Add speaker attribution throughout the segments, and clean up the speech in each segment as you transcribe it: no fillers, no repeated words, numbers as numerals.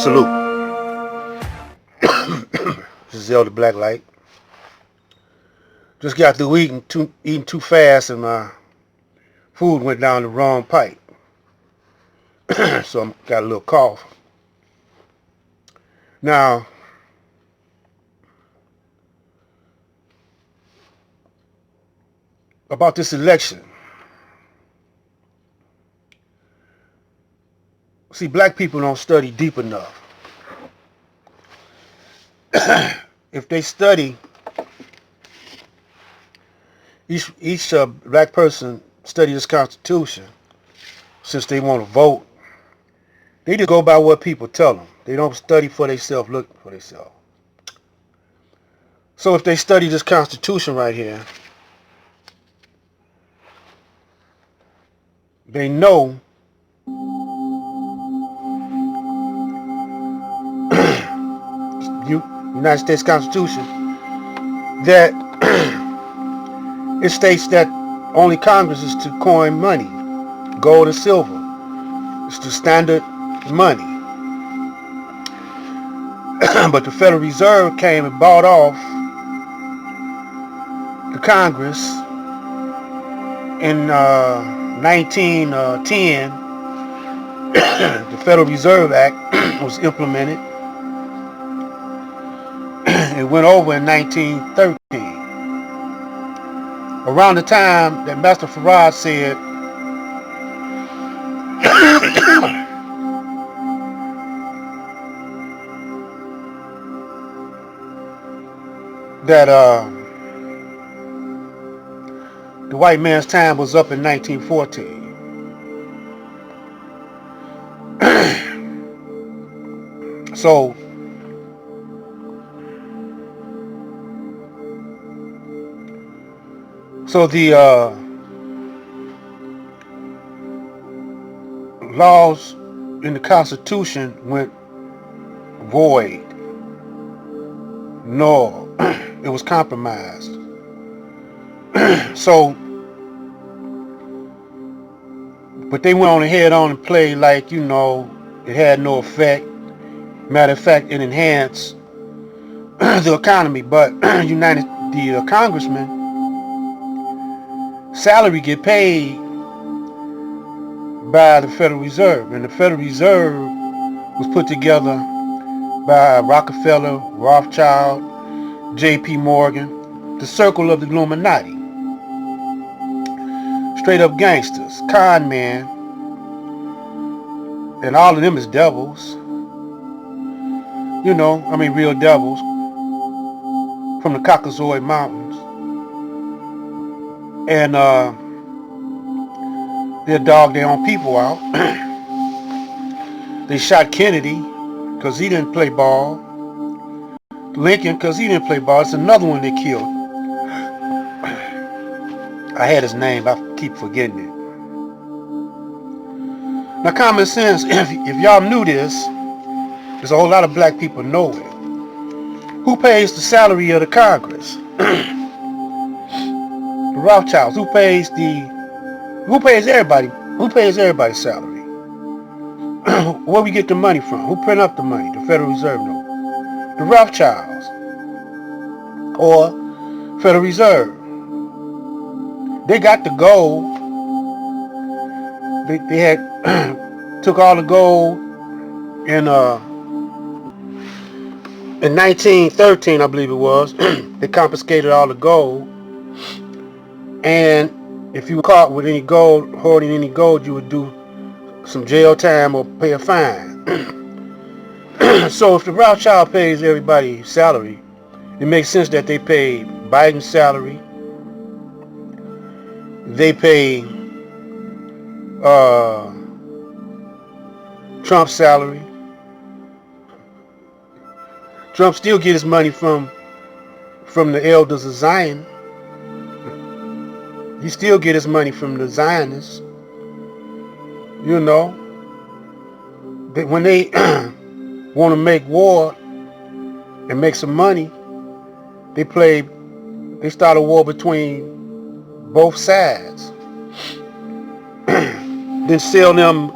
Speaker 1: Salute. This is Elder Blacklight. Just got through eating too fast and my food went down the wrong pipe. So I got a little cough. Now, about this election. See, black people don't study deep enough. If they study, each black person study this Constitution, since they want to vote, they just go by what people tell them. They don't study for themselves, look for themselves. So if they study this Constitution right here, they know United States Constitution that it states that only Congress is to coin money, gold and silver. It's the standard money. But the Federal Reserve came and bought off the Congress in 1910. The Federal Reserve Act was implemented. It went over in 1913. Around the time that Master Farad said that the white man's time was up in 1914. So the laws in the Constitution went void. No, it was compromised. So, but they went on ahead on and played like, it had no effect. Matter of fact, it enhanced the economy. But the congressman salary get paid by the Federal Reserve, and the Federal Reserve was put together by Rockefeller, Rothschild, J.P. Morgan, the circle of the Illuminati. Straight up gangsters, con men, and all of them is devils. Real devils from the Caucasoid Mountains. And they'll dog their own people out. They shot Kennedy because he didn't play ball. Lincoln because he didn't play ball. It's another one they killed. I had his name, I keep forgetting it. Now, common sense, if y'all knew this, there's a whole lot of black people know it. Who pays the salary of the Congress? The Rothschilds. Who pays everybody? Who pays everybody's salary? Where we get the money from? Who print up the money? The Federal Reserve note. The Rothschilds or Federal Reserve. They got the gold. They had took all the gold in 1913, I believe it was. They confiscated all the gold. And if you were caught with any gold, hoarding any gold, you would do some jail time or pay a fine. So if the Rothschild pays everybody's salary, it makes sense that they pay Biden's salary. They pay Trump's salary. Trump still get his money from the elders of Zion. He still get his money from the Zionists. When they want to make war and make some money, they start a war between both sides. Then sell them.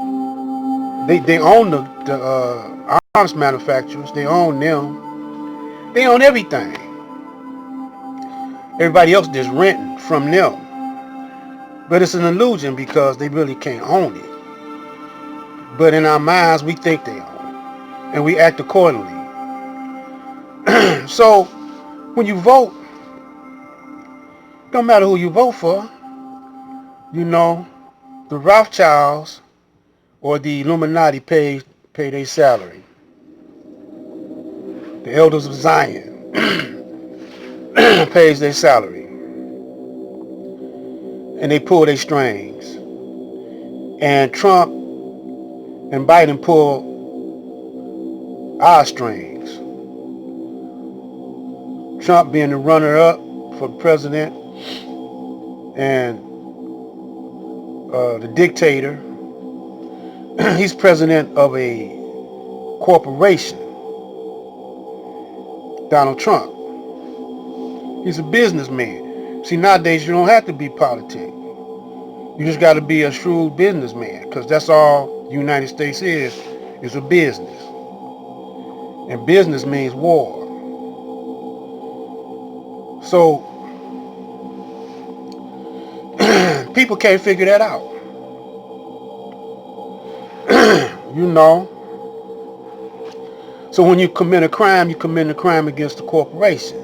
Speaker 1: They own the arms manufacturers. They own them. They own everything. Everybody else just renting from them. But it's an illusion because they really can't own it. But in our minds, we think they own it. And we act accordingly. So, when you vote, don't matter who you vote for. You know, the Rothschilds or the Illuminati pay their salary. The Elders of Zion pays their salary. And they pull their strings. And Trump and Biden pull our strings. Trump being the runner-up for president, and the dictator. He's president of a corporation, Donald Trump. He's a businessman. See, nowadays you don't have to be politic. You just got to be a shrewd businessman, because that's all the United States is a business. And business means war. So, people can't figure that out. You know. So when you commit a crime against the corporation.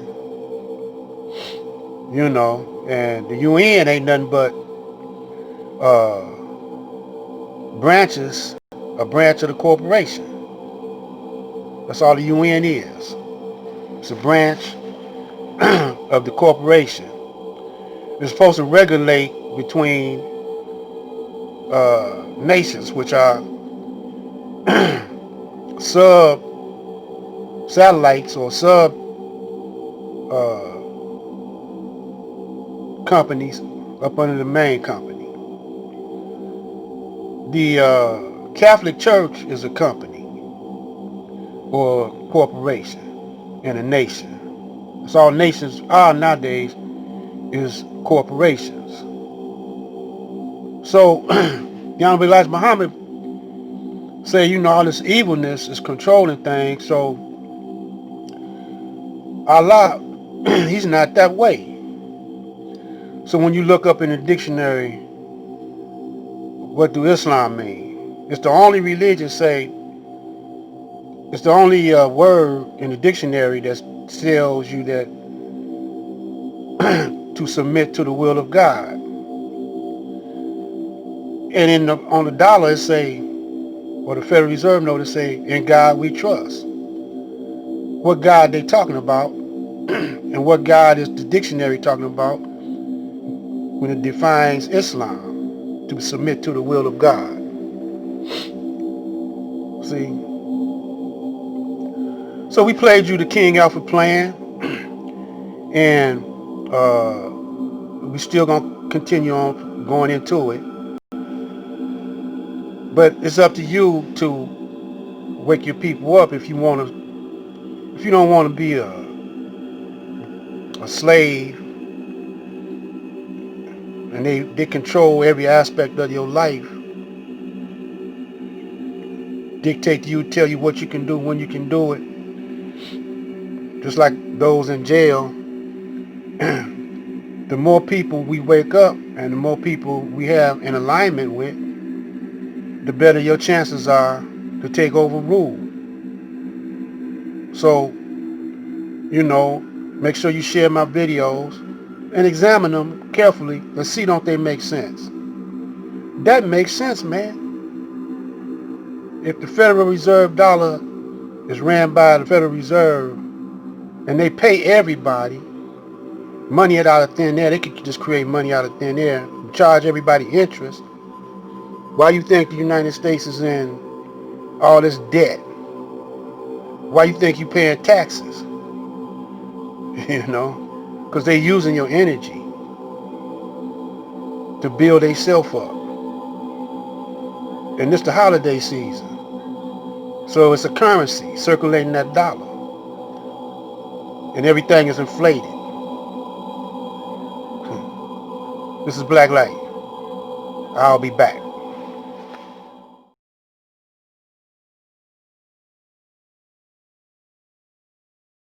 Speaker 1: You know, and the UN ain't nothing but a branch of the corporation. That's all the UN is. It's a branch of the corporation. It's supposed to regulate between nations, which are sub-satellites or companies up under the main company. The Catholic Church is a company or corporation and a nation. That's all nations are nowadays, is corporations. So, the Honorable Elijah Muhammad say, you know, all this evilness is controlling things. So, Allah, he's not that way. So when you look up in the dictionary, what do Islam mean? It's the only religion it's the only word in the dictionary that tells you that to submit to the will of God. And on the dollar it say, or the Federal Reserve note it say, in God we trust. What God they talking about, and what God is the dictionary talking about when it defines Islam, to submit to the will of God. See? So we played you the King Alfred plan, and we still gonna continue on going into it. But it's up to you to wake your people up if you don't want to be a slave, and they control every aspect of your life, dictate to you, tell you what you can do, when you can do it. Just like those in jail, the more people we wake up and the more people we have in alignment with, the better your chances are to take over rule. So, you know, make sure you share my videos and examine them carefully and see don't they make sense. That makes sense, man. If the Federal Reserve dollar is ran by the Federal Reserve and they pay everybody money out of thin air, they could just create money out of thin air and charge everybody interest. Why you think the United States is in all this debt? Why you think you paying taxes? You know, because they using your energy to build themselves up. And it's the holiday season. So it's a currency circulating that dollar. And everything is inflated. This is Black Light. I'll be back.